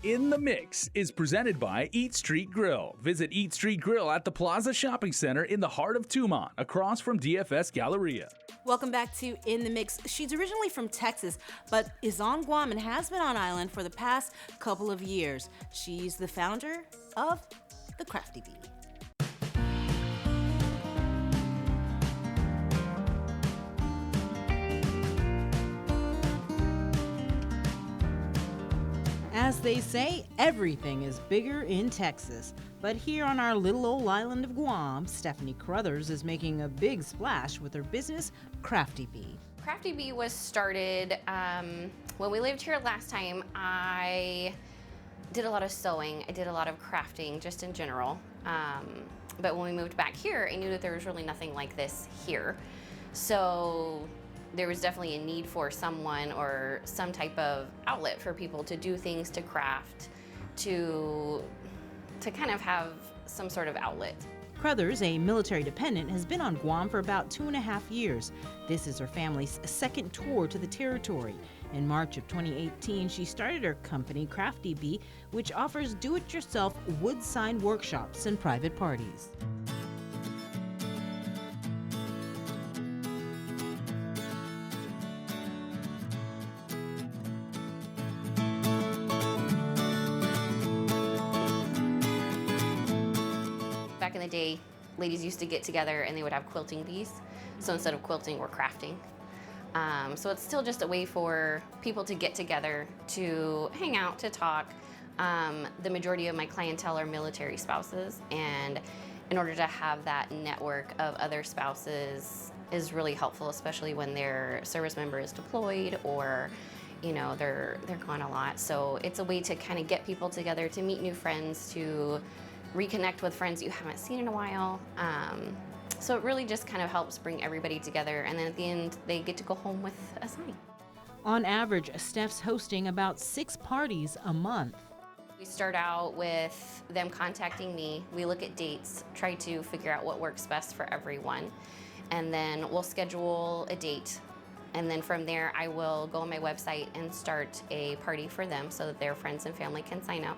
In the Mix is presented by Eat Street Grill. Visit Eat Street Grill at the Plaza Shopping Center in the heart of Tumont, across from DFS Galleria. Welcome back to In the Mix. She's originally from Texas, but is on Guam and has been on island for the past couple of years. She's the founder of the KRAFTiBEE. As they say, everything is bigger in Texas. But here on our little old island of Guam, Stephanie Carruthers is making a big splash with her business, KRAFTiBEE. KRAFTiBEE was started when we lived here last time. I did a lot of sewing. I did a lot of crafting just in general. But when we moved back here, I knew that there was really nothing like this here. So there was definitely a need for someone or some type of outlet for people to do things, to craft, to kind of have some sort of outlet. Carruthers, a military dependent, has been on Guam for about 2.5 years. This is her family's second tour to the territory. In March of 2018, she started her company, KRAFTiBEE, which offers do-it-yourself wood sign workshops and private parties. Back in the day, ladies used to get together and they would have quilting bees. So instead of quilting, we're crafting. So it's still just a way for people to get together, to hang out, to talk. The majority of my clientele are military spouses, and in order to have that network of other spouses is really helpful, especially when their service member is deployed or they're gone a lot. So it's a way to kind of get people together, to meet new friends, to reconnect with friends you haven't seen in a while. So it really just kind of helps bring everybody together, and then at the end they get to go home with a sign. On average, Steph's hosting about 6 parties a month. We start out with them contacting me. We look at dates, try to figure out what works best for everyone, and then we'll schedule a date. And then from there, I will go on my website and start a party for them so that their friends and family can sign up.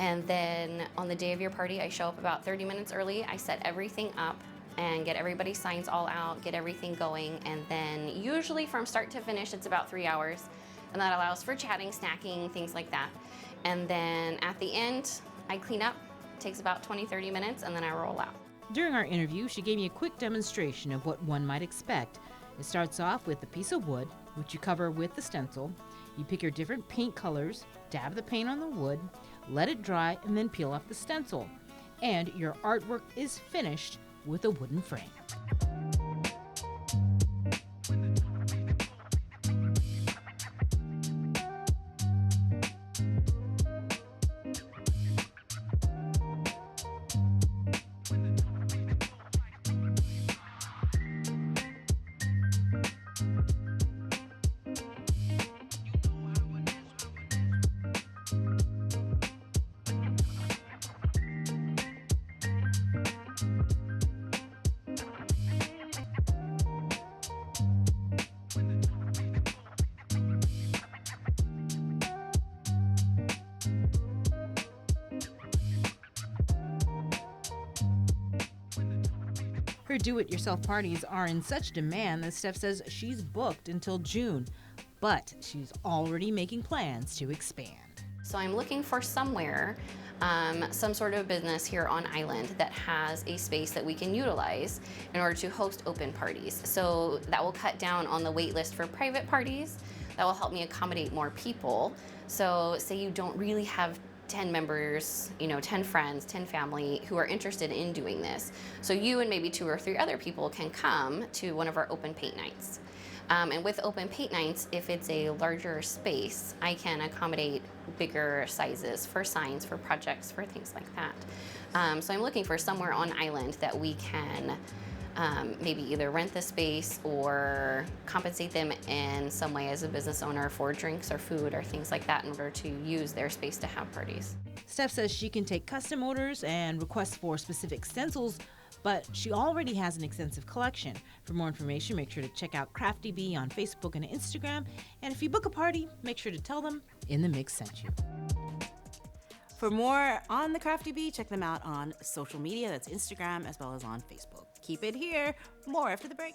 And then on the day of your party, I show up about 30 minutes early. I set everything up and get everybody's signs all out, get everything going. And then usually from start to finish, it's about 3 hours. And that allows for chatting, snacking, things like that. And then at the end, I clean up. It takes about 20-30 minutes, and then I roll out. During our interview, she gave me a quick demonstration of what one might expect. It starts off with a piece of wood, which you cover with the stencil. You pick your different paint colors, dab the paint on the wood, let it dry, and then peel off the stencil. And your artwork is finished with a wooden frame. Her do-it-yourself parties are in such demand that Steph says she's booked until June, but she's already making plans to expand. So I'm looking for somewhere, some sort of business here on island that has a space that we can utilize in order to host open parties. So that will cut down on the wait list for private parties. That will help me accommodate more people. So say you don't really have 10 members, 10 friends, 10 family who are interested in doing this. So you and maybe 2 or 3 other people can come to one of our open paint nights. And with open paint nights, if it's a larger space, I can accommodate bigger sizes for signs, for projects, for things like that. So I'm looking for somewhere on island that we can maybe either rent the space or compensate them in some way as a business owner for drinks or food or things like that in order to use their space to have parties. Steph says she can take custom orders and requests for specific stencils, but she already has an extensive collection. For more information, make sure to check out KRAFTiBEE on Facebook and Instagram. And if you book a party, make sure to tell them In the Mix sent you. For more on the KRAFTiBEE, check them out on social media. That's Instagram as well as on Facebook. Keep it here. More after the break.